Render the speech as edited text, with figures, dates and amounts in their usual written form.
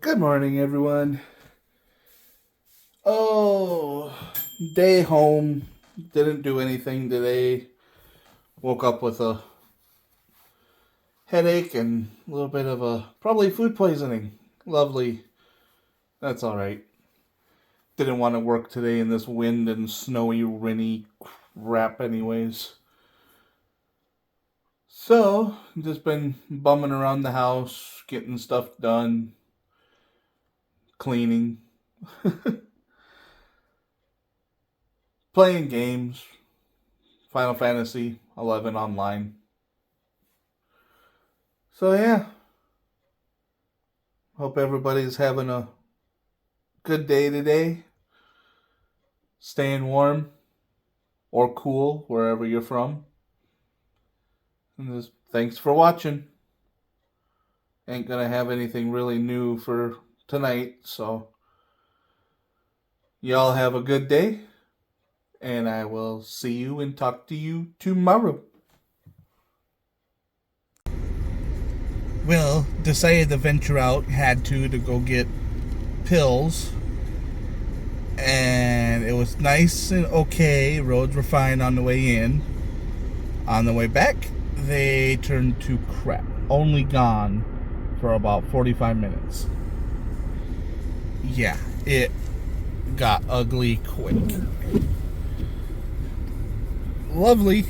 Good morning, everyone. Oh, day home. Didn't do anything today. Woke up with a headache and a little bit of probably food poisoning. Lovely. That's all right. Didn't want to work today in this wind and snowy, rainy crap, anyways. So, just been bumming around the house, getting stuff done, cleaning, playing games, Final Fantasy 11 online. So yeah, hope everybody's having a good day today. Staying warm or cool wherever you're from. And just thanks for watching. Ain't gonna have anything really new for tonight, so y'all have a good day, and I will see you and talk to you tomorrow. Well, decided to venture out, had to go get pills, and it was nice and okay. Roads were fine on the way in. On the way back, they turned to crap. Only gone for about 45 minutes. Yeah, it got ugly quick. Lovely.